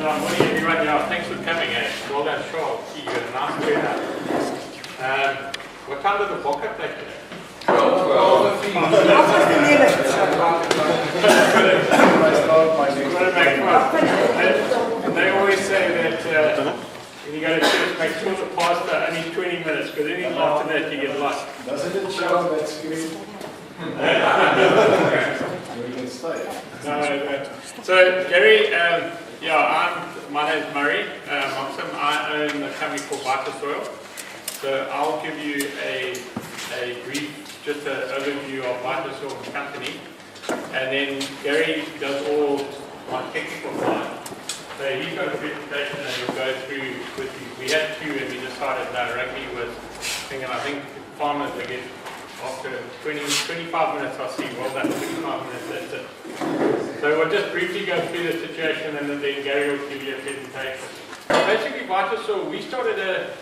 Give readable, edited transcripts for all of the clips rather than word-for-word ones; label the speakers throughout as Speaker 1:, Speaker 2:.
Speaker 1: Yeah, morning everyone. Yeah, thanks for coming. Well done, Charles. You got a nice turnout. What time did the vodka play today?
Speaker 2: 12.
Speaker 1: They always say that when you go to church, make sure the pastor only 20 minutes, because anything after that you get lost.
Speaker 2: Doesn't it show that screen? We can stay.
Speaker 1: No. So, Gary, my name is Murray. I own a company called VitaSoil. So, I'll give you a brief, just an overview of VitaSoil the company. And then Gary does all my technical side. So, he's got a presentation and he'll go through with you. We had two and we decided that rugby was thinking, I think farmers, they get after 25 minutes, I'll see, well done, 25 minutes, that's it. So we'll just briefly go through the situation and then Gary will give you a presentation. Basically, VitaSoil,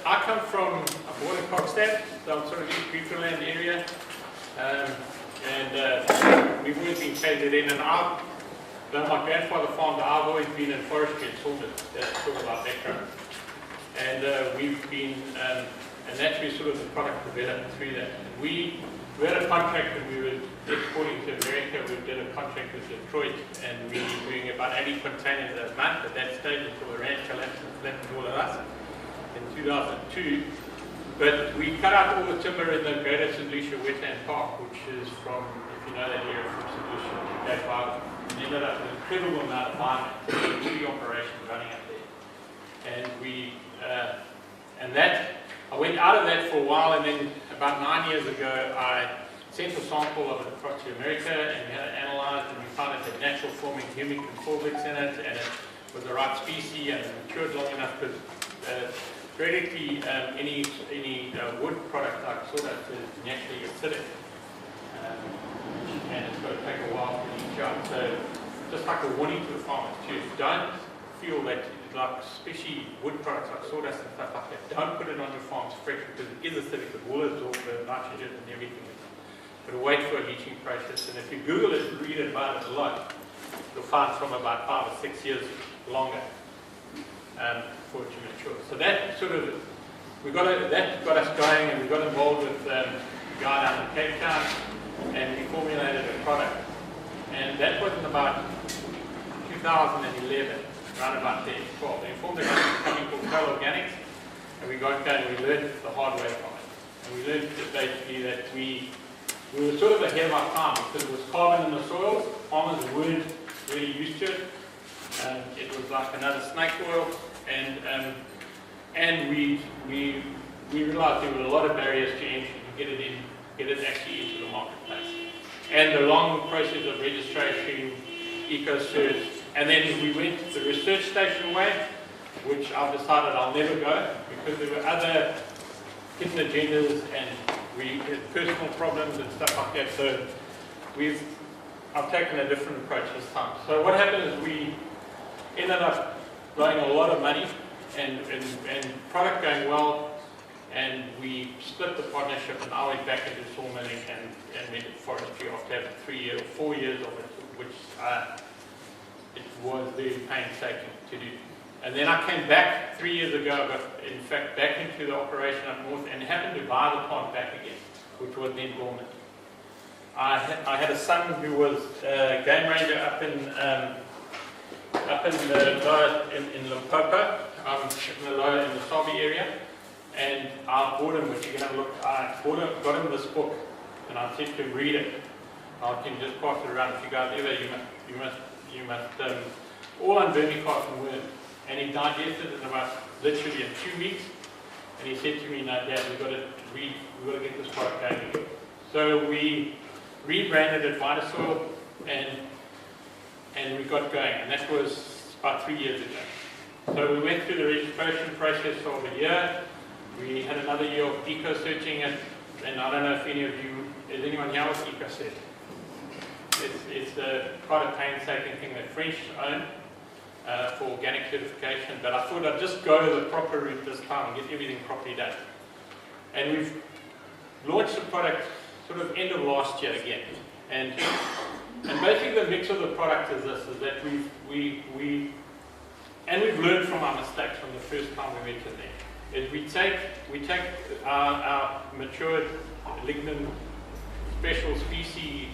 Speaker 1: I come from a born in Kokstad, so I'm sort of in the Greenland area. We've always been phased in, and though my grandfather farmed, I've always been in forestry and sawmill. That's sort of our background. And and that's where sort of the product developed through that. And we had a contract and we were exporting to America. We did a contract with Detroit and we were doing about 80 containers a month at that stage until the ranch collapsed and flattened all of us in 2002. But we cut out all the timber in the Greater St. Lucia Wetland Park, which is from, if you know that area, from St. Lucia to Cape Island. We ended up with an incredible amount of biomass, 3 operations running up there. And I went out of that for a while, and then about 9 years ago, I sent a sample of it across to America, and we had it analyzed, and we found it had natural forming humic and fulvics in it, and it was the right species, and it matured long enough because theoretically, any wood product like sawdust is naturally acidic, and it's got to take a while to leach out. So, just like a warning to the farmers too, don't feel that, like especially wood products like sawdust and stuff like that, don't put it on your farms fresh because it is acidic, it will absorb the nitrogen and everything. But wait for a leaching process, and if you Google it and read about it a lot, you'll find from about 5 or 6 years longer for it to mature. So that sort of, that got us going, and we got involved with a guy down in Cape Town, and we formulated a product. And that was in about 2011. Around about 10, 12. They formed a company called Coal Organics, and we got going and we learned the hard way from it. And we learned that basically that we were sort of ahead of our time because it was carbon in the soil. Farmers weren't really used to it. It was like another snake oil, and we realized there were a lot of barriers to entry to get it actually into the marketplace. And the long process of registration, eco-cert. And then we went the research station way, which I've decided I'll never go because there were other hidden agendas and we had personal problems and stuff like that. So I've taken a different approach this time. So what happened is we ended up blowing a lot of money and product going well, and we split the partnership, and I went back into sawmilling and went into forestry after having 4 years of it, which it was very painstaking to do. And then I came back 3 years ago, but in fact back into the operation up north, and happened to buy the plant back again, which was then dormant. I had a son who was a game ranger up in Limpopo, in the Sabi area, and I bought him, which you can have a look. Got him this book, and I said to him, read it. I can just pass it around. If you guys ever, you must all on vermicast and worm. And he digested it in about literally in 2 weeks. And he said to me, "No, Dad, we've got to get this product going again." So we rebranded it VitaSoil and we got going. And that was about 3 years ago. So we went through the registration process of a year. We had another year of eco-searching it. And I don't know if any of you, is anyone here with eco-search? It's quite a painstaking thing that French own for organic certification, but I thought I'd just go the proper route this time and get everything properly done. And we've launched the product sort of end of last year again. And basically the mix of the product is this, is that we and we've learned from our mistakes from the first time we went in there, is we take our matured lignin special species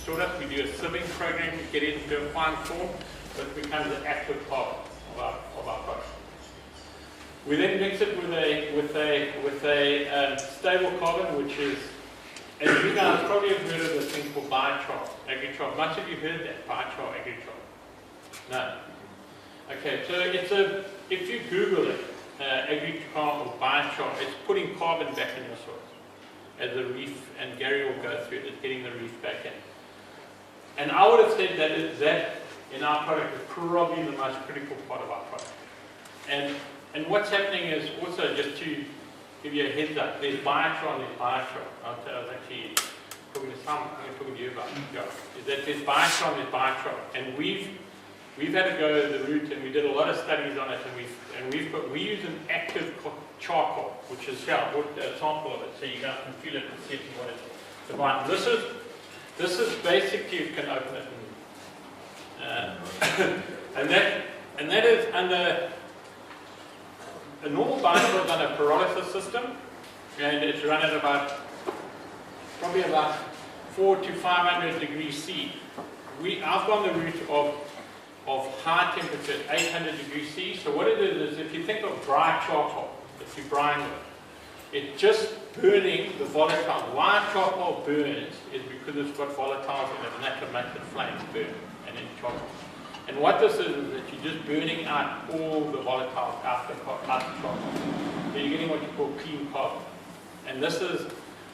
Speaker 1: sawdust, we do a sieving program to get it into a fine form, so it becomes an active part of our product. We then mix it with a stable carbon, which is, and you guys probably have heard of this thing called biochar, agrichar. Much of you heard that, biochar, agrichar? No. Okay, so if you Google it, agrichar or biochar, it's putting carbon back in your soils as a reef, and Gary will go through it, getting the reef back in. And I would have said that in our product is probably the most critical part of our product. And what's happening is also, just to give you a heads up, there's biochar and there's biochar. I was actually talking to you about is that there's biochar and there's biochar. And we've had to go the route, and we did a lot of studies on it, and we use an active charcoal, which is here. I brought a sample of it so you guys can feel it and see if you want it to bind. This is basically, you can open it and that is under a normal binder is on a pyrolysis system, and it's run at probably about 400 to 500 degrees C. I've gone the route of high temperature, 800 degrees C. So what it is if you think of dry charcoal, if you're drying it's just burning the volatile. Why charcoal burns is because it's got volatiles in it, and that can make the flames burn, and then charcoal. And what this is that you're just burning out all the volatiles out the charcoal. So you're getting what you call clean carbon. And this is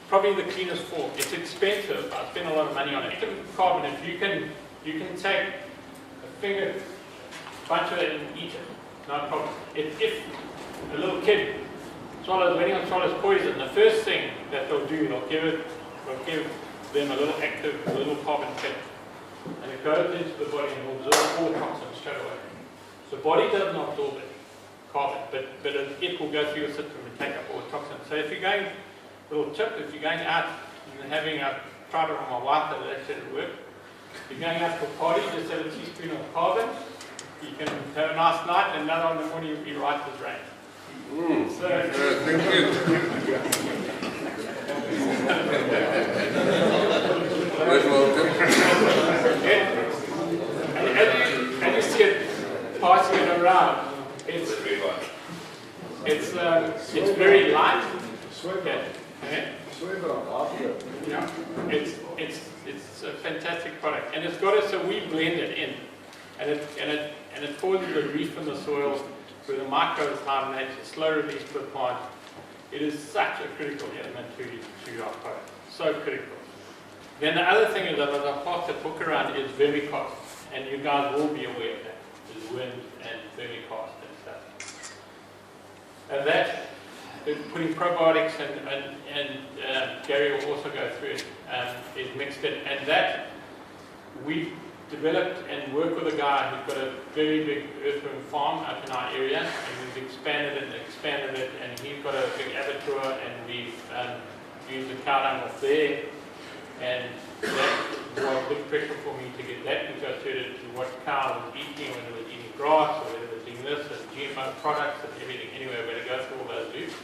Speaker 1: probably the cleanest form. It's expensive. I spend a lot of money on it. Carbon, if you can take a finger, bunch of it and eat it, no problem. If a little kid swallows poison, the first thing that they'll do, they'll give them a little carbon pit. And it goes into the body and will absorb all toxins straight away. The body doesn't absorb it, carbon, but it will go through your system and take up all the toxins. So if you're going, little tip, if you're going out and having a, tried it on my wife, that said it worked. If you're going out to a party, just have a teaspoon of carbon. You can have a nice night, and another in the morning you'll be right as rain. So,
Speaker 3: Thank you.
Speaker 1: and you see it passing it around. It's very light. Okay. Yeah. It's a fantastic product, and it's got it so we blend it in, and it causes a reef in the soil with a microhydrogenate, slow release per plant. It is such a critical element to our product. So critical. Then the other thing is that as I pass the book around is vermicast, and you guys will be aware of that. There's wind and vermicast and stuff. And that, putting probiotics and Gary will also go through it, is mixed in. And that we developed and worked with a guy who's got a very big earthworm farm up in our area, and we've expanded it, and he's got a big abattoir, and we've used the cow dung off there, and that was big pressure for me to get that negotiated to what cow was eating, whether it was eating grass or whether it was eating this, and GMO products and everything. Anyway, we're going to go through all those loops,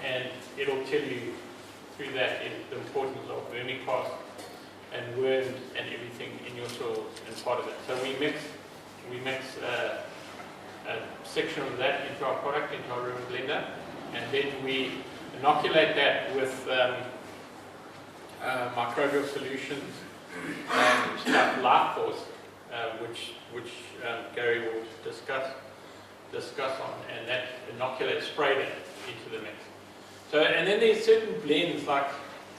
Speaker 1: and it'll tell you through that the importance of vermicast and worms and everything in your soils and part of it. So we mix a section of that into our product, into our river blender, and then we inoculate that with microbial solutions and stuff, life force, which Gary will discuss on, and that inoculates, sprayed it into the mix. So, and then there's certain blends, like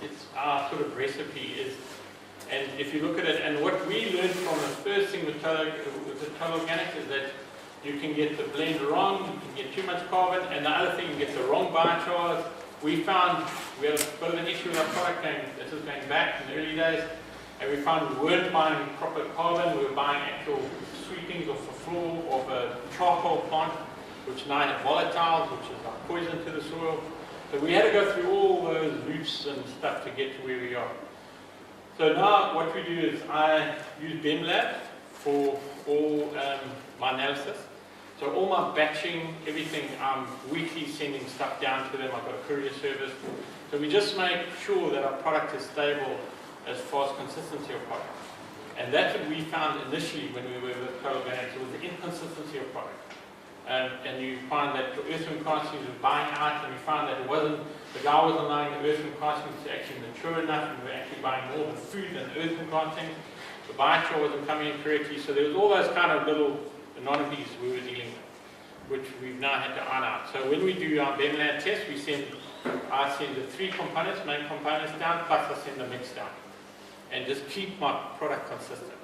Speaker 1: it's our sort of recipe is. And if you look at it, and what we learned from the first thing with the total organics is that you can get the blend wrong, you can get too much carbon, and the other thing, you get the wrong biochars. We found we had a bit of an issue with our product, this is going back in the early days, and we found we weren't buying proper carbon, we were buying actual sweepings off the floor of a charcoal plant, which now had volatiles, which is like poison to the soil. So we had to go through all those loops and stuff to get to where we are. So now what we do is I use BEMLab for all my analysis. So all my batching, everything, I'm weekly sending stuff down to them. I've got a courier service. So we just make sure that our product is stable as far as consistency of product. And that's what we found initially when we were with Coral Organics. It was the inconsistency of product. And you find that the earthworm castings were buying out, and we found that the guy wasn't allowing the earthworm castings to actually mature enough, and we were actually buying more of the food than the earthworm castings. The biochar wasn't coming in correctly, so there was all those kind of little anomalies we were dealing with, which we've now had to iron out. So when we do our BEMLAB test, I send the 3 components, main components down, plus I send the mix down, and just keep my product consistent.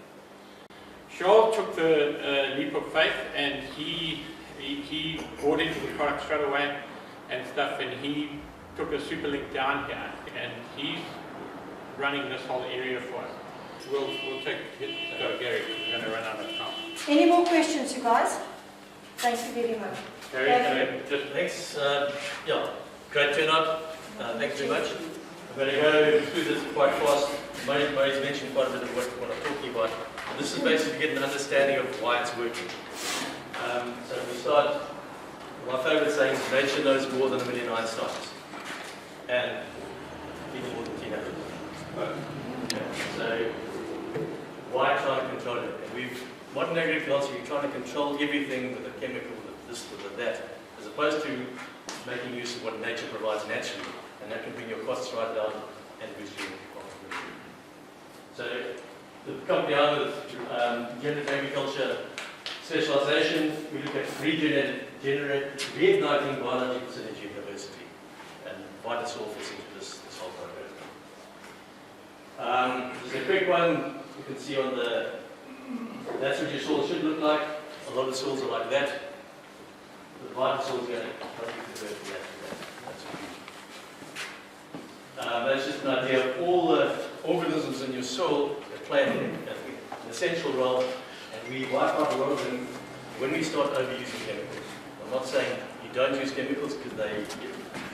Speaker 1: Charles took the leap of faith, and he brought into the product straight away and stuff, and he took a super link down here, and he's running this whole area for us. We'll take it. Go, Gary, we're going to run out of time.
Speaker 4: Any more questions, you guys? Thank you very much.
Speaker 1: Gary, just
Speaker 5: Thanks. Yeah, great turnout. Thanks very much. I'm going to go through this quite fast. Murray's mentioned quite a bit of what I'm talking about. But this is basically to get an understanding of why it's working. So we start, my favourite saying is nature knows more than a million Einsteins. And even more than teenagers. So why try to control it? And modern agriculture, you're trying to control everything with a chemical, with this, with that, as opposed to making use of what nature provides naturally, and that can bring your costs right down and boost your profitability. So the company I'm with, Regenerative Agriculture Specialization, we look at reigniting biological synergy and diversity, and VitaSoil fits into this whole program. Just a quick one, you can see on that's what your soil should look like. A lot of soils are like that. The VitaSoil is going to help you convert to that. That's just an idea of all the organisms in your soil that play an essential role, and we wipe out a lot of them when we start overusing chemicals. I'm not saying you don't use chemicals because they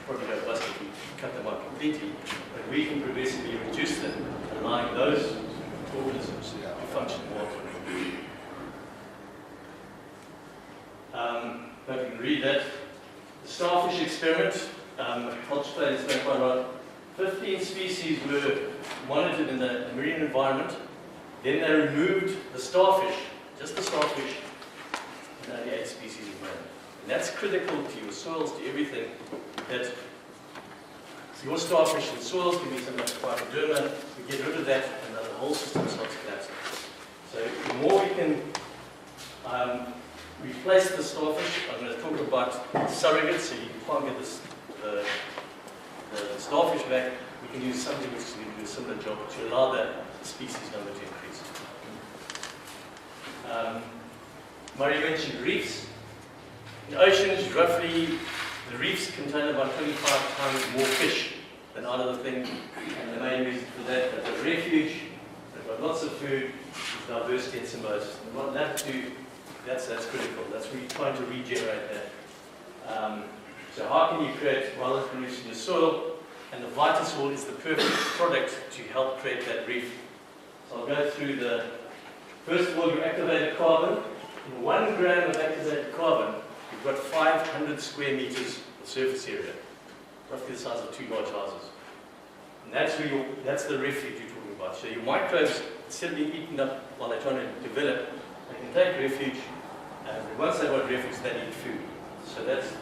Speaker 5: probably go bust if you cut them out completely, but we can progressively reduce them, allowing those organisms to function more. But you can read that. The starfish experiment, I'll explain this very quite right. 15 species were monitored in the marine environment. Then they removed the starfish, just the starfish, and only 8 species remained. And that's critical to your soils, to everything. That your starfish and soils can be something like phytoderma. We get rid of that, and the whole system starts collapsing. So the more we can replace the starfish, I'm going to talk about surrogates, so you can't get the starfish back. We can use something which will do a similar job to allow the species number to increase. Murray mentioned reefs. In oceans, roughly, the reefs contain about 25 times more fish than out of the thing. And the main reason for that, they've got refuge, they've got lots of food, there's diversity and symbiosis. And what that do, that's critical. That's really trying to regenerate that. So how can you create wildlife reefs in your soil? And the VitaSoil is the perfect product to help create that reef. So I'll go through the, first of all, your activated carbon. In 1 gram of activated carbon, you've got 500 square meters of surface area, roughly the size of 2 large houses. And that's the refuge you're talking about. So your microbes, instead of being eaten up while they're trying to develop, they can take refuge, and once they've got refuge, they need food. So that's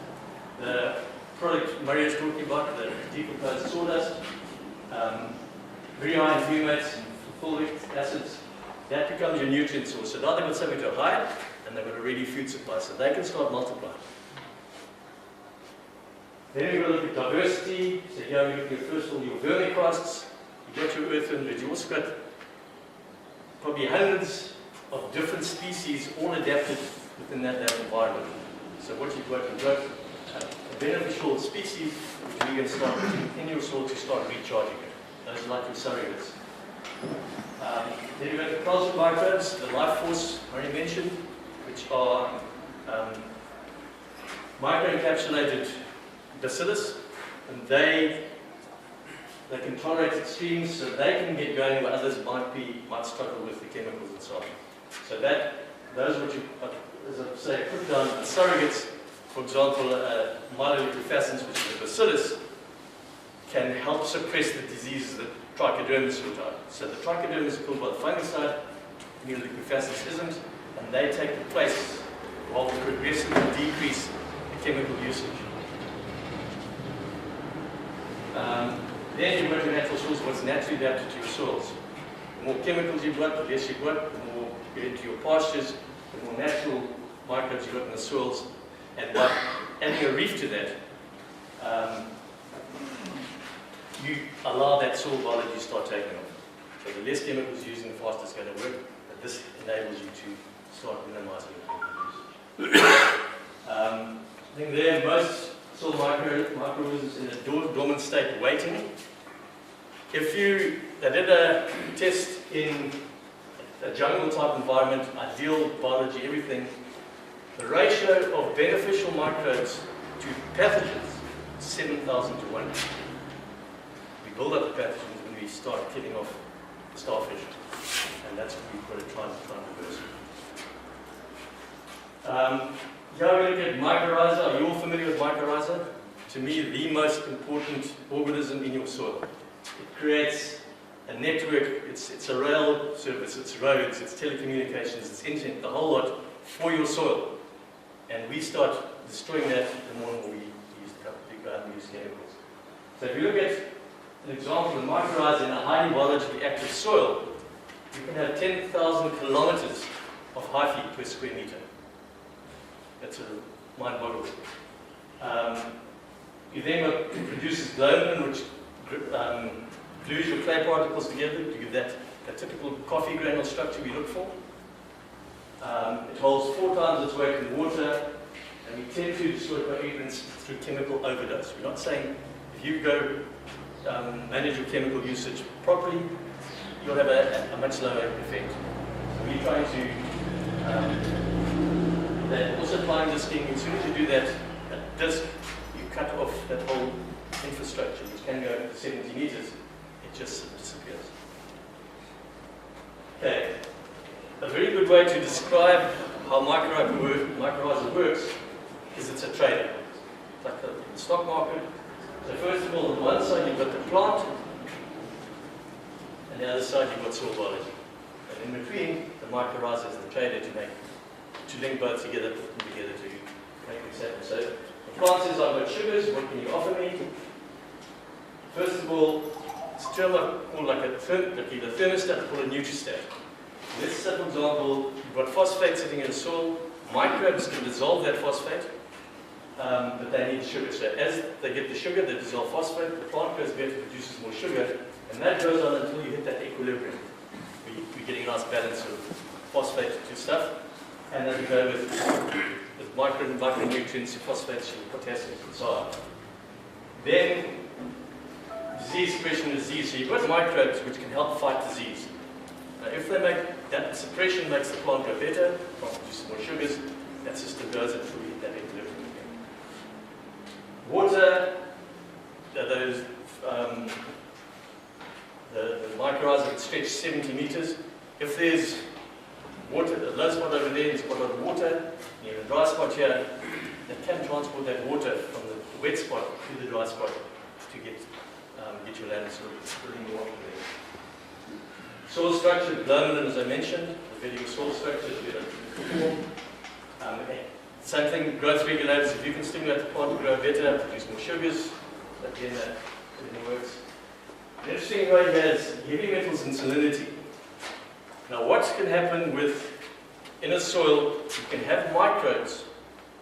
Speaker 5: the product Murray is talking about, the decomposed sawdust, very high in humates and fulvic acids. That becomes your nutrient source. So now they've got something to hide, and they've got a ready food supply, so they can start multiplying. Then we're going to look at diversity. So here we're looking at first of all your vermicrosts. You've got your earthworms, but you've also got probably hundreds of different species all adapted within that environment. So what you've got a beneficial species which we're going to start putting in your soil to start recharging it. Those are like your surrogates. Then we've got the cultured microbes, the life force I already mentioned, which are microencapsulated bacillus, and they can tolerate extremes, so they can get going where others might struggle with the chemicals and so on. So that those are what you, as I say, put down surrogates. For example, myeloleucophaciens, which is a bacillus, can help suppress the diseases that trichodermis sort out. So the trichodermis is killed by the fungicide, myeloleucophaciens isn't, and they take the place while we progressively decrease the chemical usage. Then you've got your natural soils, what's naturally adapted to your soils. The more chemicals you've got, the less you've got, the more you get into your pastures, the more natural microbes you've got in the soils. And by adding a reef to that, you allow that soil biology to start taking off. So the less chemicals you're using, the faster it's going to work. But this enables you to start minimizing your chemical usage. I think there most soil microorganisms in a dormant state waiting. They did a test in a jungle type environment, ideal biology, everything. The ratio of beneficial microbes to pathogens is 7,000 to 1. We build up the pathogens when we start killing off the starfish, and that's what we've got to try and reverse. Here we look at mycorrhiza. Are you all familiar with mycorrhiza? To me, the most important organism in your soil. It creates a network, it's a rail service, it's roads, it's telecommunications, it's internet, the whole lot for your soil. And we start destroying that the more we use chemicals. So if you look at an example of mycorrhiza in a highly biologically active soil, you can have 10,000 kilometers of hyphae per square meter. That's a mind-boggling. You then produces glomalin, which glues your clay particles together to give that typical coffee granule structure we look for. It holds 4 times its weight in water, and we tend to destroy nutrients through chemical overdose. We're not saying if you go manage your chemical usage properly, you'll have a much lower effect. So we're trying to also applying disking. As soon as you do that disc, you cut off that whole infrastructure, which can go to 70 meters. It just disappears. Okay. A very good way to describe how mycorrhiza works is it's a trader. It's like the stock market. So first of all, on one side you've got the plant, and the other side you've got soil biology. And in between, the mycorrhiza is the trader to link both together, put them together to make things happen. So the plant says, I've got sugars, what can you offer me? First of all, it's a term called like a thermostat, called a nutristat. Let's say, for example, you've got phosphate sitting in the soil. Microbes can dissolve that phosphate, but they need sugar. So as they get the sugar, they dissolve phosphate. The plant goes better, produces more sugar, and that goes on until you hit that equilibrium. We're getting a nice balance of phosphate to stuff, and then we go with micronutrients, phosphates, potassium, and so on. Then disease, suppression of disease. So you've got microbes which can help fight disease. Now, if they make that suppression makes the plant go better, plant produces more sugars, that system goes until we hit that equilibrium again. Water, the mycorrhiza can stretch 70 meters. If there's water, a low spot over there, there's got a lot of water, you have a dry spot here, they can transport that water from the wet spot to the dry spot to get your land sort of putting the water there. Soil structure, glomalin, as I mentioned, the video soil structure is better. Same thing, growth regulators. If you can stimulate the plant to grow better, produce more sugars, again, everything works. The interesting way here is heavy metals and salinity. Now, what can happen in a soil? You can have microbes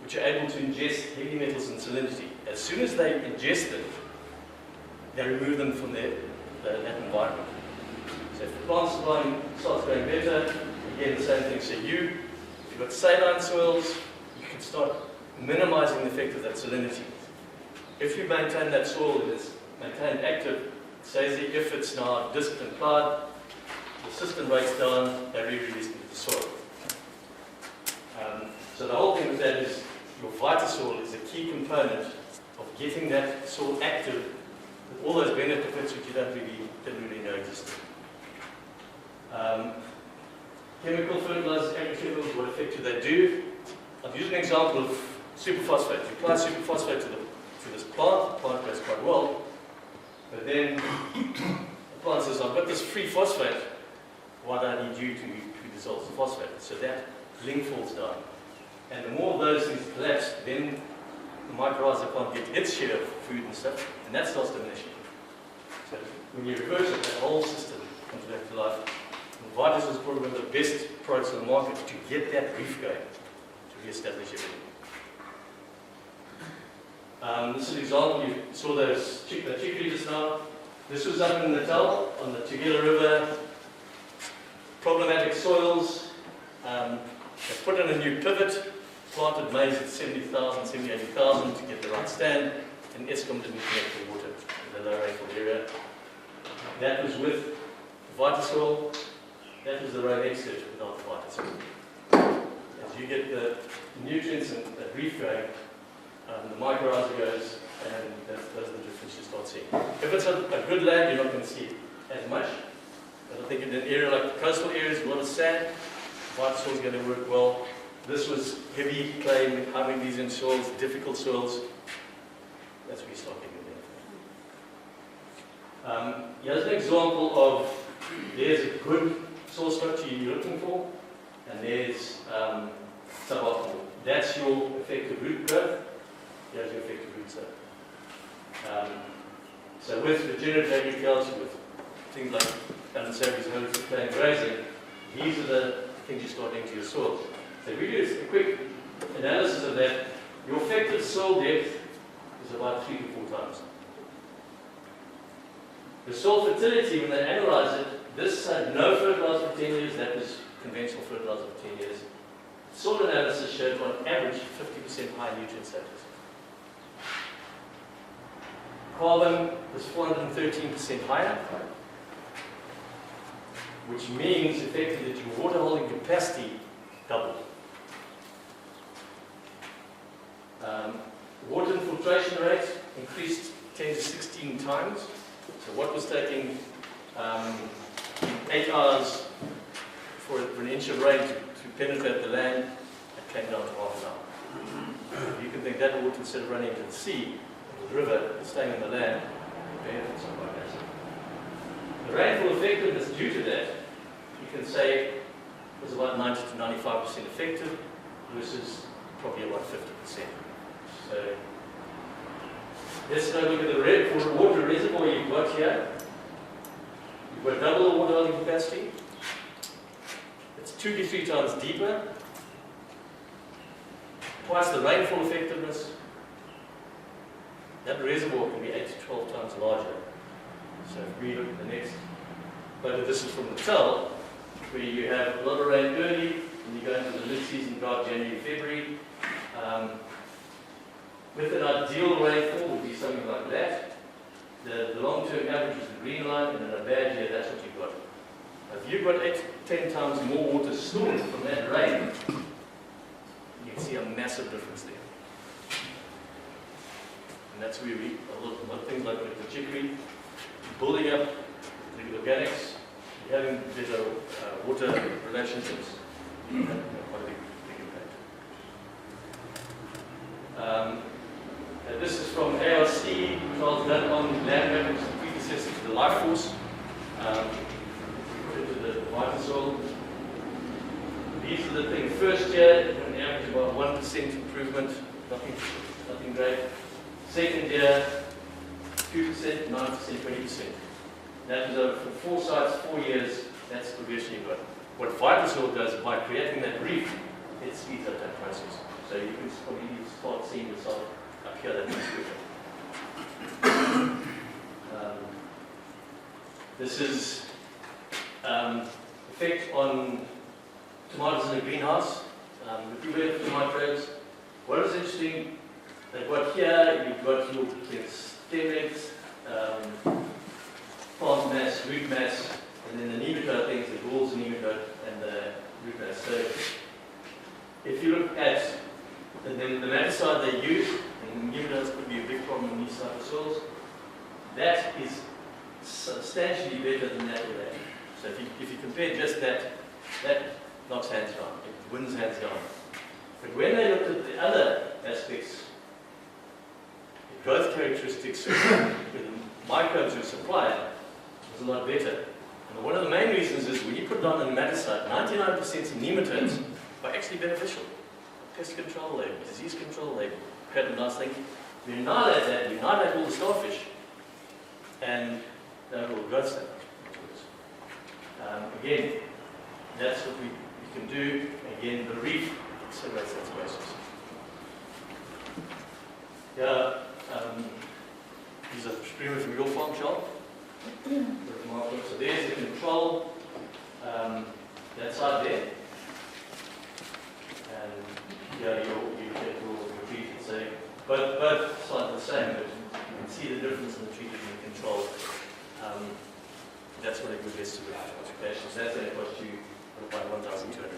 Speaker 5: which are able to ingest heavy metals and salinity. As soon as they ingest them, they remove them from that environment. So if the plant starts growing better, again the same thing. So if you've got saline soils, you can start minimizing the effect of that salinity. If you maintain that soil that is maintained active, it says that if it's now disked and plowed, the system breaks down, they re-release into the soil. So the whole thing with that is your VitaSoil is a key component of getting that soil active with all those benefits which you didn't really know existed. chemical fertilizers, agrochemicals, what effect do they do? I've used an example of superphosphate. You apply superphosphate to this plant, the plant grows quite well, but then the plant says, I've got this free phosphate, why do I need you to dissolve the phosphate? So that link falls down. And the more of those things collapse, then the mycorrhiza can't get its share of food and stuff, and that starts diminishing. So when you reverse it, that whole system comes back to life. And VitaSoil is probably one of the best products on the market to get that reef going, to re-establish everything. This is an example, you saw those chicory just now. This was up in Natal, on the Tugela River. Problematic soils. They put in a new pivot, planted maize at 70,000, 70, 80,000 to get the right stand, and Eskom didn't connect the water in the low rainfall area. That was with VitaSoil. That was the row next to it without the VitaSoil. As you get the nutrients and the reef going, the mycorrhiza goes, and that's the difference you start seeing. If it's a good land, you're not going to see it as much. But I think in an area like the coastal areas, a lot of sand, VitaSoil is going to work well. This was heavy clay, having these in soils, difficult soils. That's where you start getting there. Here's an example of, there's a good soil structure you're looking for, and there's suboptimal. That's your effective root growth. Here's your effective root zone. So with regenerative agriculture, with things like Alexandria's herds for clay and grazing, these are the things you start into your soil. So if we do a quick analysis of that, your effective soil depth is about 3 to 4 times. The soil fertility, when they analyze it, this had no fertilizer for 10 years, that was conventional fertilizer for 10 years. Soil analysis showed on average 50% higher nutrient status. Carbon was 413% higher, which means effectively that your water holding capacity doubled. Water infiltration rate increased 10 to 16 times. So what was taking 8 hours for an inch of rain to penetrate the land, it came down to half an hour. You can think that water, instead of running into the sea, or the river, staying in the land, benefits of that. The rainfall effectiveness due to that, you can say, was about 90 to 95% effective versus probably about 50%. So let's now look at the red water reservoir you've got here. You've got double the water holding capacity. It's 2 to 3 times deeper. Twice the rainfall effectiveness. That reservoir can be 8 to 12 times larger. So if we look at the next photo, this is from the Natal, where you have a lot of rain early, and you go into the mid-season drought, January, February. With an ideal rainfall would be something like that. The long-term average is the green line, and in a bad year, that's what you've got. If you've got 8 to 10 times more water stored from that rain, you can see a massive difference there. And that's where we, a lot of things like the chicory, building up the organics, having better water relationships, quite a big impact. This is from ARC, trials done on land mappings, predecessor to the life force, into the VitaSoil. These are the things. First year, on average about 1% improvement, nothing great. Second year, 2%, 9%, 20%. That is over 4 sites, 4 years, that's the progression you've got. What VitaSoil does, by creating that reef, it speeds up that process. So you can probably start seeing yourself up here that much quicker. This is effect on tomatoes in a greenhouse. The two-way tomatoes. What is interesting, that what here, you've got your stem lengths, plant mass, root mass, and then the nematode things, the galls, the nematode, and the root mass. So if you look at the nematicide they use, and nematodes could be a big problem in these type of soils, that is substantially better than that. So if you compare just that knocks hands down, it wins hands down. But when they looked at the other aspects, the growth characteristics with the microbes we supplied was a lot better. And one of the main reasons is when you put down a nematicide, 99% of nematodes are actually beneficial. Pest control label, disease control label, create a nice thing. We annihilate that, we annihilate all the starfish, and they will growth state. Again, that's what we can do. Again, the reef accelerates that process. Yeah, these are streamers from your farm, Charles. So there's the control, that side there. And yeah, you get your treated, say, both sides are the same, but you can see the difference in the treated and the control. That's what it would list to the occupations. That's going to cost you about 1,200.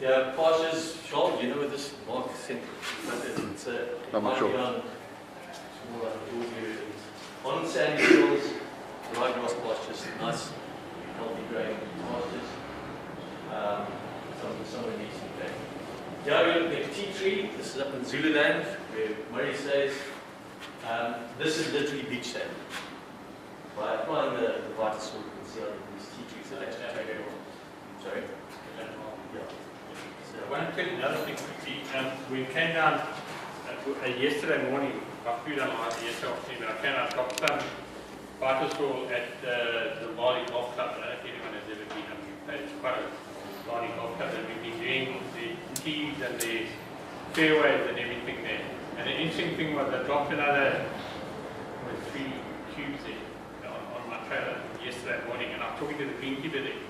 Speaker 5: Yeah, pastures, Charles, you know what this mark sent? It's a
Speaker 3: I'm not sure.
Speaker 5: On sandy soils, dry grass pastures, nice, healthy growing pastures. Somewhere decent growing. Yeah, we're looking at tea tree. This is up in Zululand, where Murray stays. This is literally beach sand. By applying the VitaSoil, you can see how these tea trees are actually taken off. Sorry? Yeah.
Speaker 1: I want to tell you another thing quickly. We came down yesterday morning, I flew down yesterday afternoon, I came out, dropped some VitaSoil at the Bali Golf Club. I don't know if anyone has ever been. It's quite a Bali Golf Club, and we've been doing the tees and the fairways and everything there. And the interesting thing was I dropped another 3 cubes there on my trailer yesterday morning, and I'm talking to the greenkeeper there.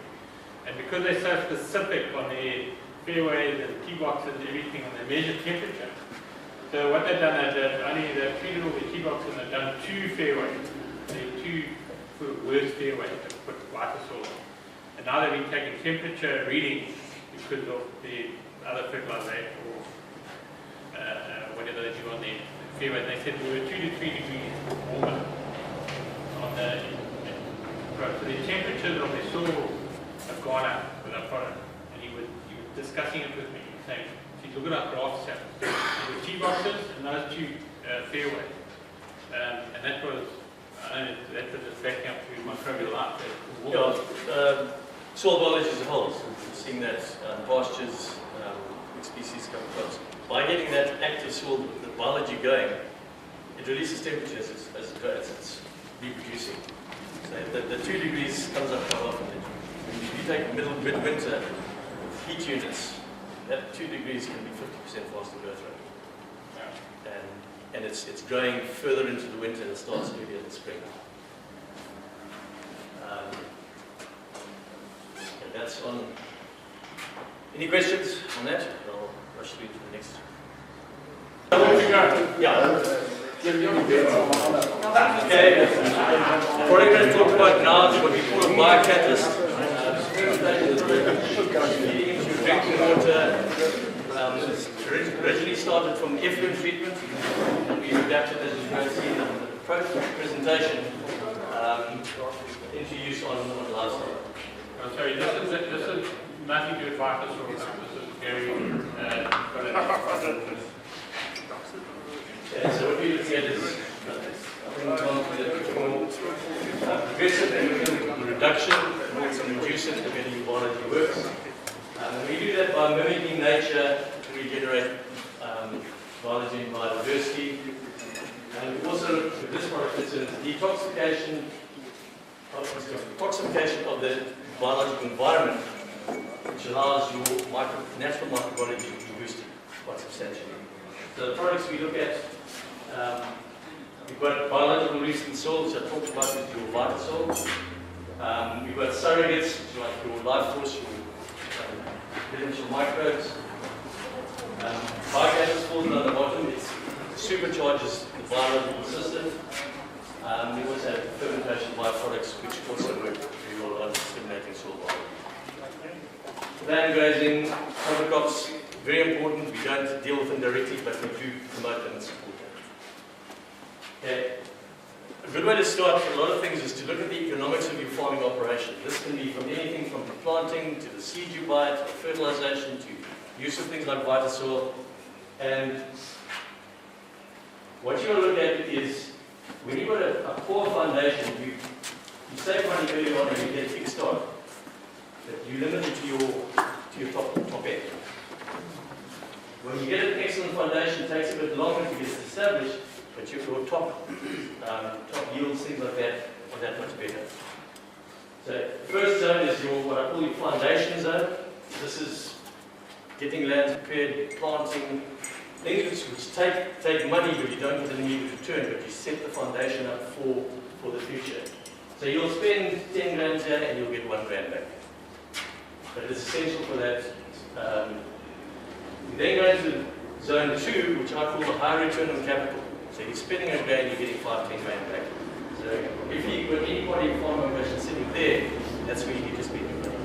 Speaker 1: And because they're so specific on their fairways and tee boxes and everything, and they measure temperature. So what they've done is they've treated all the tee boxes and they've done 2 fairways. They're 2 sort of worst fairways to put VitaSoil on. And now they've been taking temperature readings because of the other fertilizer or whatever they do on their fairway. And they said we were 2 to 3 degrees warmer on the so the temperatures of the soil have gone up with our product. And he was discussing it with me, saying, look at our graphs here. The tee boxes and those 2 fairways. And that was just backing up to microbial life.
Speaker 5: Yeah, soil biology as a whole, so we're seeing that pastures, which species come across. By getting that active soil, the biology going, it releases temperature as it goes. It's reproducing. So the 2 degrees comes up quite often. If you take mid-winter heat units, that 2 degrees can be 50% faster growth rate. Yeah. And it's growing further into the winter and it starts earlier in the spring. And that's on. Any questions on that? I'll rush through to the next. Yeah. Okay. What we're going to talk about now is what we call a biocatalyst. Feeding into drinking water. Originally started from effluent treatment, and we adapted, as you can see in the presentation, into use on livestock.
Speaker 1: Oh, sorry, this is nothing to do with VitaSoil. This is very
Speaker 5: so what we're looking at is progressive reduction, and reducing the better your biology works. And we do that by mimicking nature to regenerate biology and biodiversity. And also, with this product, it's a detoxification of the biological environment, which allows your natural microbiology to be boosted quite substantially. So the products we look at, we've got biological release in soil, which I talked about with your VitaSoil. We've got surrogates, which are like your life force, your beneficial microbes. Biocatalyst falls down the bottom. It supercharges the biological system. We also have fermentation byproducts, which also work very well on stimulating soil biology. Land grazing, cover crops, very important. We don't deal with them directly, but we do promote them and support them. Okay. A good way to start for a lot of things is to look at the economics of your farming operation. This can be from anything from the planting to the seed you buy, to the fertilization, to use of things like VitaSoil. And what you want to look at is, when you've got a poor foundation, you save money early on and you get a big start. But you limit it to your top end. When you get an excellent foundation, it takes a bit longer to get it established, but your top yields, things like that, are that much better. So the first zone is what I call your foundation zone. This is getting lands prepared, planting, things which take money, but you don't get an immediate return, but you set the foundation up for the future. So you'll spend 10 grand here and you'll get 1 grand back. But it's essential for that. We then go into zone 2, which I call the high return on capital. So you're spending a grand, you're getting 5, 10 grand back. So if you've got anybody in farm operation sitting there, that's where you need to spend your money.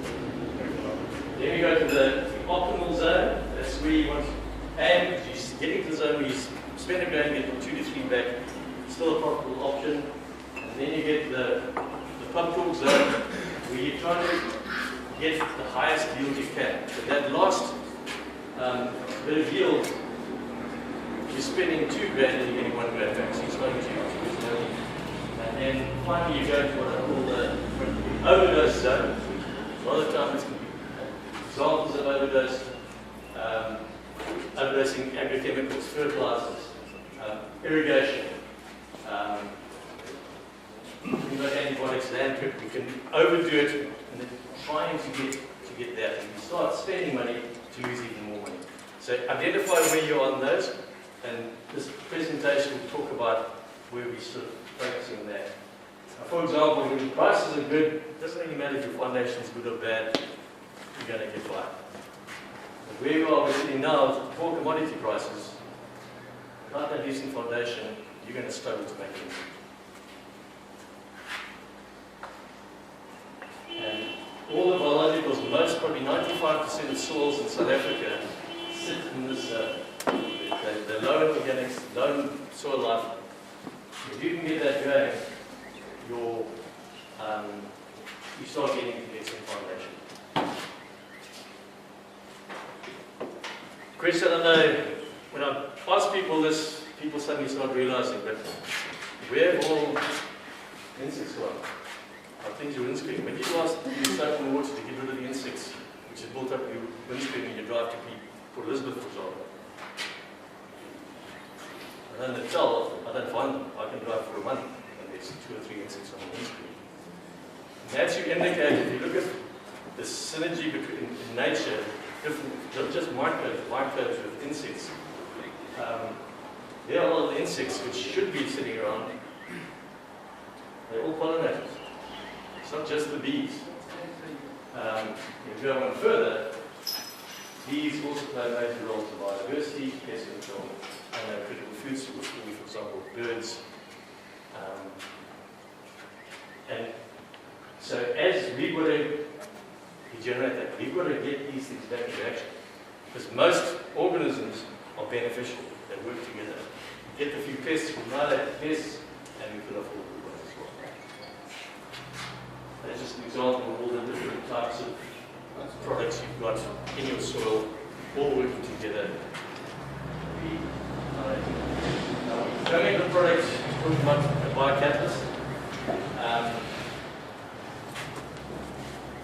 Speaker 5: Then we go to the optimal zone. That's where you want, and you're getting to the zone where you spend a grand, you get 2 to 3 back. Still a profitable option. And then you get the pump talk zone, where you're trying to get the highest yield you can. So that last bit of yield, you're spending 2 grand and you're getting 1 grand back. So you're starting to use money. And then finally you go to what I call the overdose zone. A lot of the time it's going to be examples of overdose, overdosing agrochemicals, fertilizers, irrigation, things like antibiotics, land prep. You can overdo it and then trying to get that, and you start spending money to lose even more money. So identify where you are on those, and this presentation will talk about where we sort of focusing on that. For example, when the prices are good, it doesn't really matter if your foundation is good or bad, you're going to get by. But where we are sitting now, poor commodity prices, without that decent foundation, you're going to struggle to make it. And all the biologicals, most, probably 95% of soils in South Africa sit in this, the low organics, low soil life. If you can get that going, you start getting into the excellent foundation. Chris, I don't know, when I ask people this, people suddenly start realizing that where have all insects gone? I think your windscreen. When you ask you soap and water to get rid of the insects, which is built up your windscreen when you drive to Port Elizabeth, for example. I don't tell, I don't find them. I can drive for a month and there's 2 or 3 insects on the windscreen. And that's your indicator. If you look at the synergy between in nature, different, just microbes with insects. There are a lot of the insects which should be sitting around. They're all pollinators. It's not just the bees. If you go on further, bees also play major roles in biodiversity, pest control, and critical food source, for example, birds. And so as we've got to regenerate that, we've got to get these things back into action. Because most organisms are beneficial. They work together. Get a few pests, we annihilate the pests, and we kill off all the ones as well. That's just an example of all the different types of products you've got in your soil, all working together. Going into the product, talking about a biocatalyst.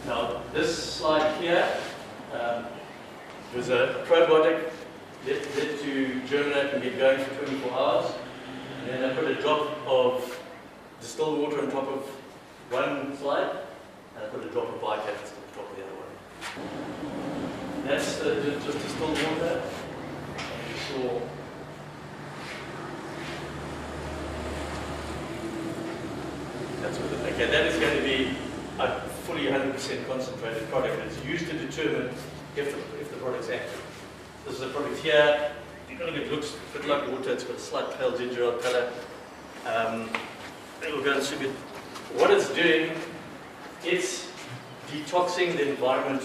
Speaker 5: Now, this slide here was a probiotic led to germinate and get going for 24 hours. And then I put a drop of distilled water on top of one slide, and I put a drop of biocatalyst on top of the other one. That's just distilled water. And you saw that's what it, okay, that is going to be a fully 100% concentrated product that's used to determine if the product's active. This is a product here. You can look, it looks a bit like water. It's got a slight pale ginger ale color. It will go and distribute. What it's doing, it's detoxing the environment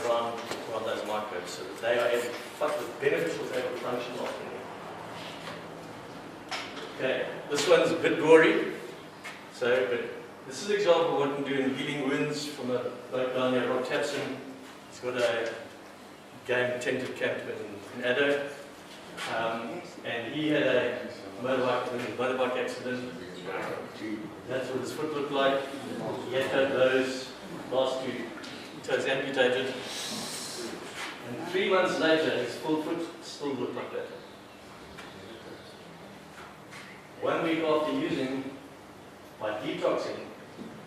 Speaker 5: around those microbes so that they are able to, the beneficials are able to function optimally. Okay, this one's a bit gory, so but This is an example of what we do in healing wounds from a bloke down there, Rob Tapson. He's got a game tented camp in Addo. And he had a motorbike accident. That's what his foot looked like. He had to have those last two toes amputated. And 3 months later, his full foot still looked like that. 1 week after using, by detoxing,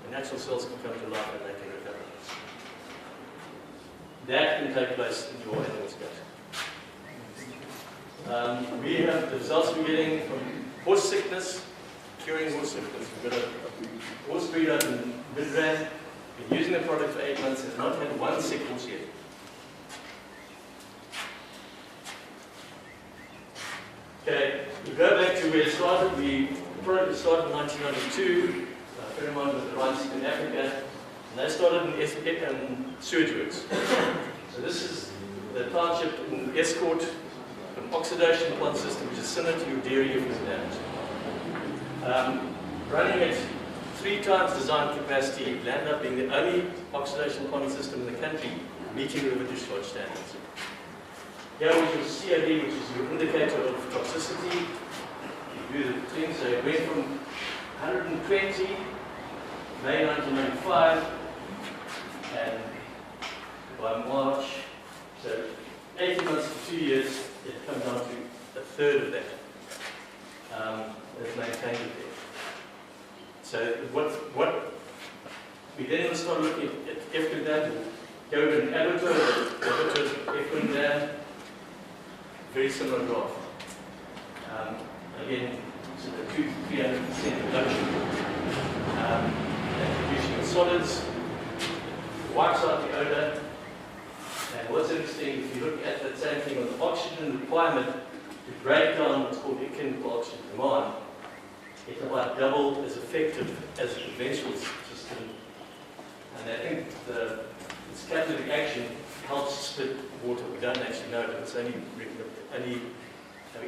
Speaker 5: the natural cells can come to life and they can recover. That can take place in your animal's gut. We have the results we're getting from horse sickness, curing horse sickness. We've got a horse breeder in Midrand, been using the product for 8 months, has not had one sick horse yet. Okay, we go back to where it started. The product started in 1992. Pheromone with the rights in Africa, and they started in sewage works. So this is the township in Escort, an oxidation plant system which is similar to your dairy effluent dams. Running at 3 times design capacity, it ended up being the only oxidation plant system in the country meeting river discharge standards. Here we have COD, which is your indicator of toxicity. You do the thing, so it went from 120 May 1995, and by March, so 18 months to 2 years, it come down to a third of that. It's maintained it there. So what we then start looking at effluent dam, go to an effluent dam, very similar graph. Again, so the 200-300% reduction. And producing the solids, wipes out the odor. And what's interesting, if you look at that same thing on the oxygen requirement to break down what's called chemical oxygen demand, it's about double as effective as a conventional system. And I think this catalytic action helps split water. We don't actually know, but it's only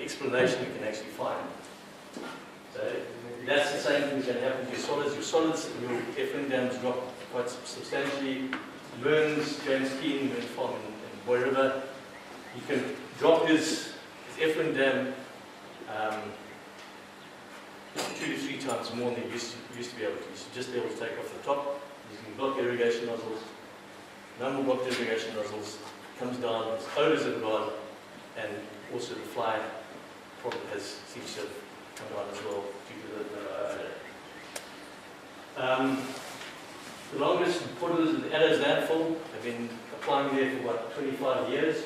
Speaker 5: explanation we can actually find. So that's the same thing that's going to happen to your solids. Your solids and your effluent dams drop quite substantially. Burns, James Keen, Burns Farm in Boy River. You can drop his effluent dam 2 to 3 times more than you used to be able to. You should just be able to take off the top. You can block irrigation nozzles. No more blocked irrigation nozzles. Comes down, its odors are gone, and also the fly problem seems to have come down as well due to the the longest portals in the Addo's landfill have been applying there for about 25 years,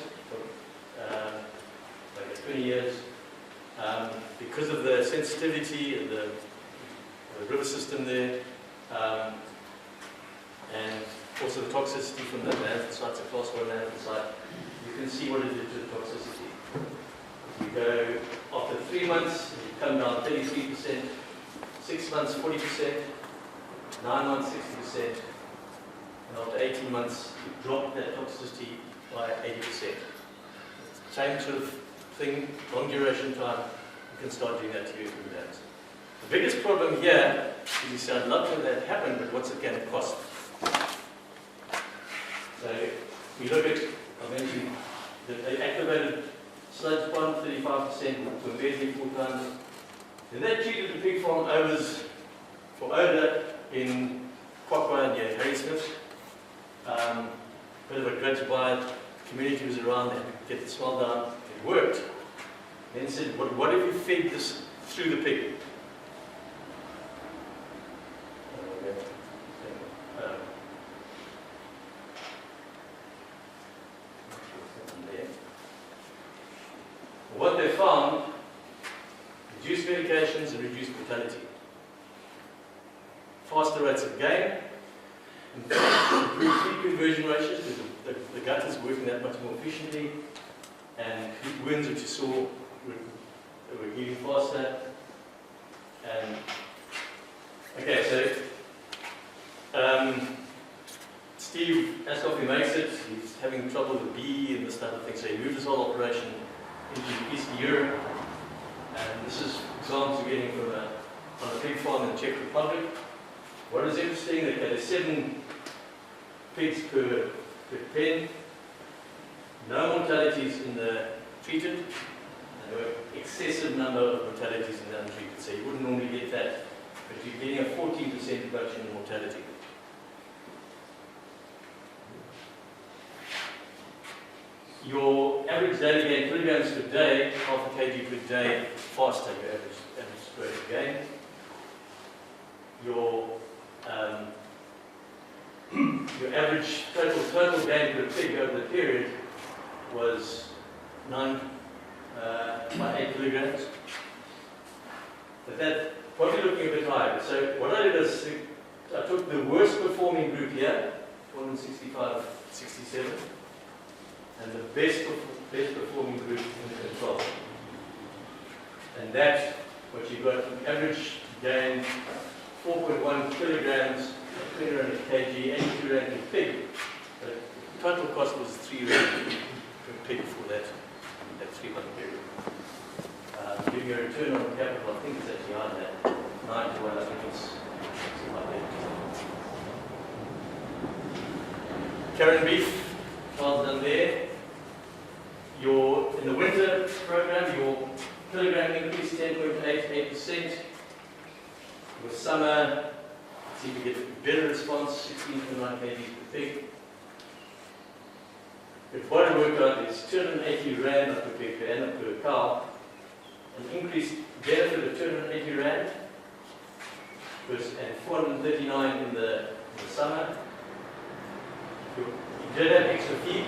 Speaker 5: like 20 years. Because of the sensitivity and the river system there, and also the toxicity from the landfill site, a class 1 landfill site, you can see what it did to the toxicity. You go after 3 months, you come down 33%, 6 months 40%, 9 months 60%, and after 18 months you drop that toxicity by 80%. Same sort of thing, long duration time, you can start doing that to your food dams. The biggest problem here is you say, I'd love to have that happen, but what's it going to cost? So we look at, I mentioned that they activated sludge pond 35% to embedding 4 times. Then they treated the pig farm overs for odor in Kwakwa and Harry Smith. Bit of a grudge by it. The community was around, they had to get the smell down. It worked. Then said, what if we fed this through the pig? What they found, reduced medications and reduced mortality. Faster rates of gain, improved feed conversion ratios, because the gut is working that much more efficiently, and wounds which you saw were healing faster. And okay, so Steve Ascoff, who makes it, he's having trouble with bee and this type of thing, so he moved his whole operation into Eastern Europe. And this is examples we're getting from on a pig farm in the Czech Republic. What is interesting, that there's 7 pigs per pen, no mortalities in the treated, and there were excessive number of mortalities in the untreated, so you wouldn't normally get that, but you're getting a 14% reduction in mortality. Your average daily gain, kilograms per day, half a kg per day, faster your average rate of gain. Your average total gain per pig over the period was 9.8 kilograms. But that probably looking a bit higher. So what I did is I took the worst performing group here, 465, 67, and the best performing group in the control. And that's what you got, an average gain 4.1 kilograms, 300 kg, 82 rand per pig. The total cost was 3 rand per pig for that 3-month period. Giving you a return on capital, I think it's actually on that 9 to 1, I think it's something like that. Karen beef, trials done there. In the winter program, your kilogram increase 10.88%. With summer, see if you get better response, 16.9 kg per pig. The body workout is 280 rand per pig per annum per cow. An increased benefit of 280 rand and 439 in the summer. You did have extra feed.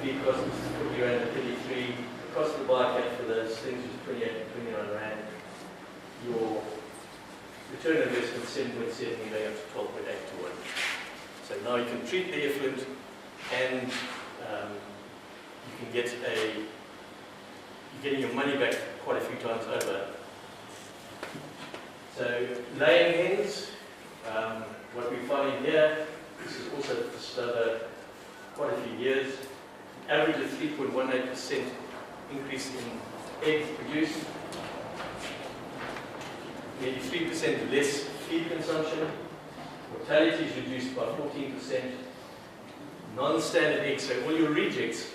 Speaker 5: Feed cost was 40 rand and 33. The cost of the bycatch for those things was 28 and 29 rand. Your return on investment 7.7 going up to 12.8 to 1. So now you can treat the effluent and you can get you're getting your money back quite a few times over. So laying hens, what we're finding here, this is also just over quite a few years, an average of 3.18% increase in eggs produced, maybe 3% less feed consumption, mortality is reduced by 14%, non-standard eggs, so all your rejects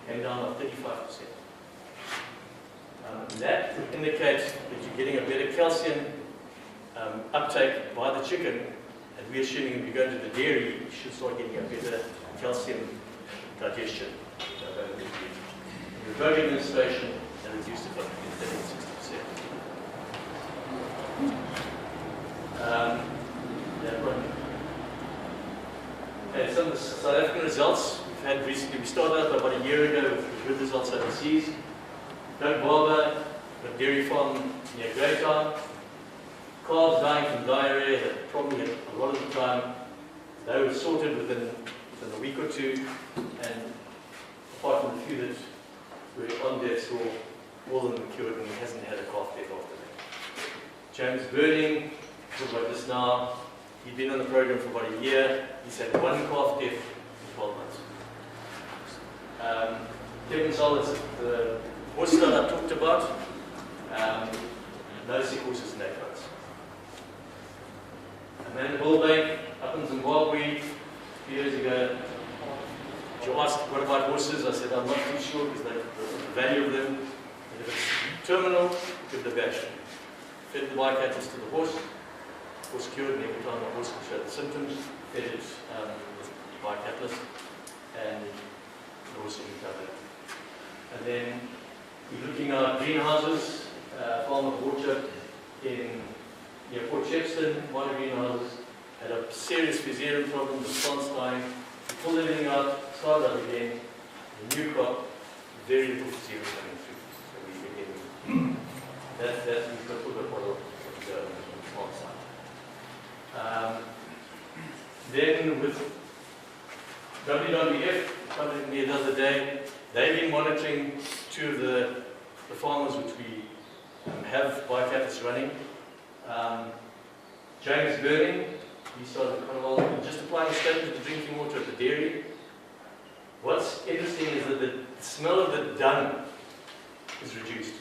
Speaker 5: came down by 35%. That would indicate that you're getting a better calcium uptake by the chicken, and we're assuming if you go to the dairy, you should start getting a better calcium digestion. The drug administration and reduced it by 60%. And some of the South African results we've had recently, we started out about a year ago with good results overseas. Doug Barber, the dairy farm near Greytown. Calves dying from diarrhea, that probably a lot of the time, they were sorted within a week or two, and apart from the few that were on death's door, all of them were cured, and he hasn't had a calf death after that. James Burning, talk about this now, he'd been on the program for about a year, he's had 1 calf death in 12 months. Kevin Solitz, the horse that I talked about, no sick horses in that class. Amanda Bullbank, up in Zimbabwe, a few years ago, she asked, what about horses? I said, I'm not too sure because the value of them, and if it's terminal, give the bash. Fed the bycatches to the horse cured, and every time the horse showed the symptoms, fed it by catalyst, and the horse recovered. And then we're looking at greenhouses, farm of orchard near Port Shepstone, one of the greenhouses had a serious fusarium problem, the plants dying. We pulled everything out, started up again, a new crop, very little fusarium coming through. So we begin that's we've got put a model of the plant side. Then with WWF, coming me the other day, they've been monitoring 2 of the farmers which we have bycatch running. James Burning, he started quite a while, just applying a statement to drinking water at the dairy. What's interesting is that the smell of the dung is reduced.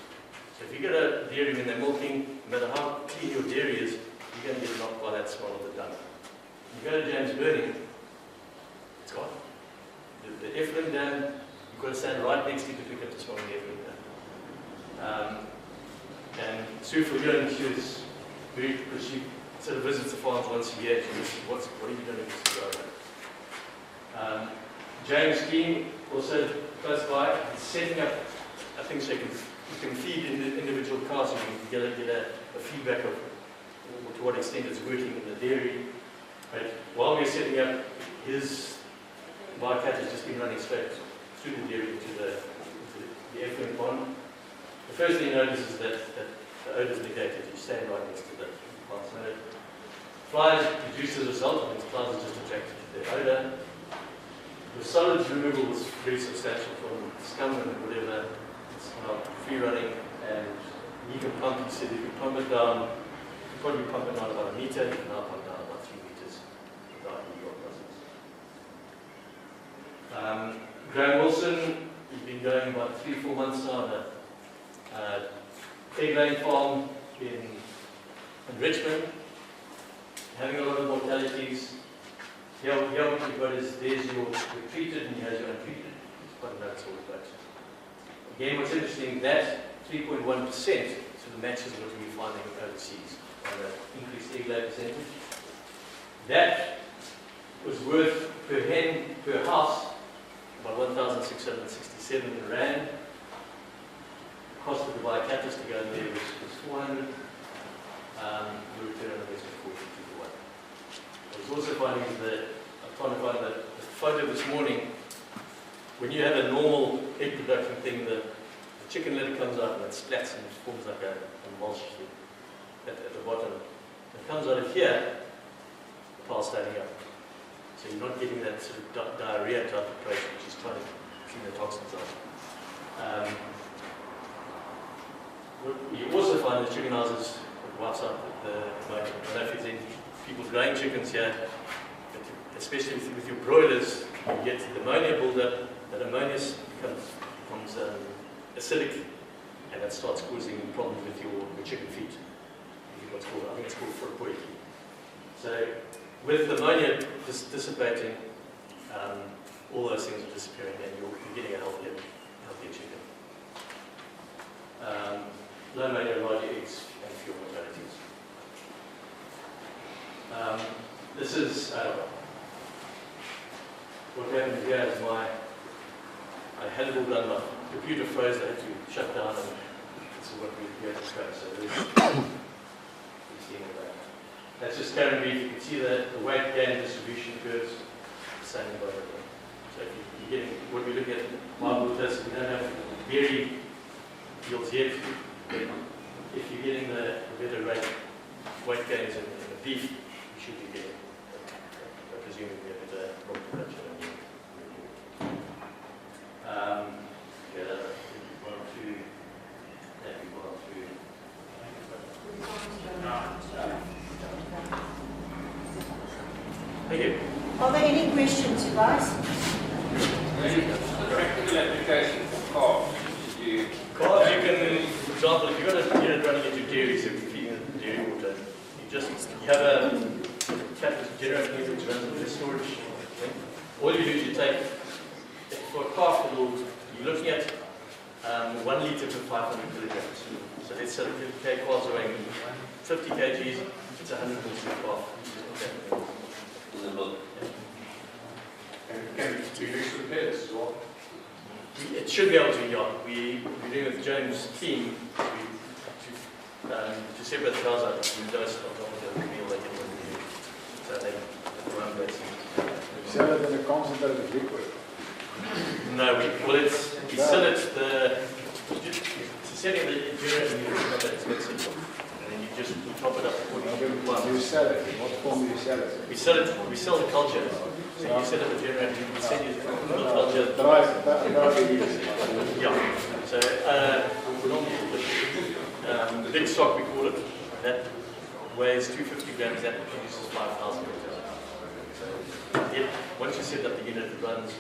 Speaker 5: So if you get a dairy when they're milking, no matter how clean your dairy is, you you're going to get knocked by that smell of the dung. You go to James Burning, it's gone. The effluent dam, you've got to stand right next to it to pick up the smell of the effluent dam. And Sue Fulgurn, she was very, because she sort of visits the farms once a year. She says, what are you doing with this cigar? James Keane, also close by, is setting up, I think so you can feed in the individual cows and you can get a feedback of to what extent it's working in the dairy. But while we're setting up, his biocat has just been running straight through the dairy into the effluent pond. The first thing you notice is that the odour is negated. You stand right next to the pond. So flies reduce as a result, and flies are just attracted to the odour. The solids removal was very substantial from scum and whatever. It's now free running, and you can pump, you said you can pump it down, you can probably pump it down about 1 metre, you can now pump down about 3 metres without any rock process. Graham Wilson, he's been going about 3-4 months now on a egg laying farm in Richmond, having a lot of mortalities. Here what you've got is there's your treated and here's your untreated. It's quite a nice sort of place. Again, what's interesting, that 3.1% sort of matches what we're finding overseas on the increased egg lay percentage. That was worth per hen, per house, about 1,667 rand. The cost of the biocatus to go in there was 400. The return on investment 42 to 1. I was also finding that I'm trying to find the photo this morning. When you have a normal egg production thing, the chicken litter comes out and it splats and forms like a mulch at the bottom. It comes out of here, the pile standing up. So you're not getting that sort of diarrhea type of process, which is trying to clean the toxins out. What you also find is chicken houses wipes out the ammonia. I don't know if there's any people growing chickens here, but especially with your broilers, you get the ammonia buildup. That ammonia becomes acidic, and that starts causing problems with your chicken feet. What's called, I think it's called furpoiki. So with the ammonia dissipating, all those things are disappearing, and you're getting a healthier chicken. Low ammonia, large eggs, and fewer mortalities. This is what happened here is I had it all done, my computer froze, I had to shut down, and this is what we had to show. So that's just current beef. You can see the weight gain distribution curves, the same in both of them. So if you're getting what we look at wild waters, we don't have dairy yields yet. If you're getting the better rate weight gains in the beef, you should be getting, I presume, a better crop production. Thank you.
Speaker 4: Are there any questions, you guys?
Speaker 3: Practical application for calves.
Speaker 5: Calves, you can, for example, if you've got a unit running into dairy, so feeding the dairy water, you have a catalyst generating unit which runs into the storage thing. All you do is you take, for a calf, you're looking at 1 litre per 500 kilograms. So let's say the calves are weighing 50 kgs, it's 100 ml per calf.
Speaker 3: And can it be mixed with pellets as well?
Speaker 5: It should be able to, yeah. We're doing with James' team to separate the cows out. We dose of the meal they get when we do. So they run basically.
Speaker 2: Sell it in a concentrated liquid.
Speaker 5: No, we sell it setting the generator is not that expensive. And then you top it up according to your
Speaker 2: You
Speaker 5: requirements.
Speaker 2: sell it. In what form do you sell it?
Speaker 5: We sell the culture. So you set up a generator, we send you the culture.
Speaker 2: Dry
Speaker 5: Yeah. So normally the big stock we call it, that weighs 250 grams, that produces 5,000 liters. So once you set up the unit, it runs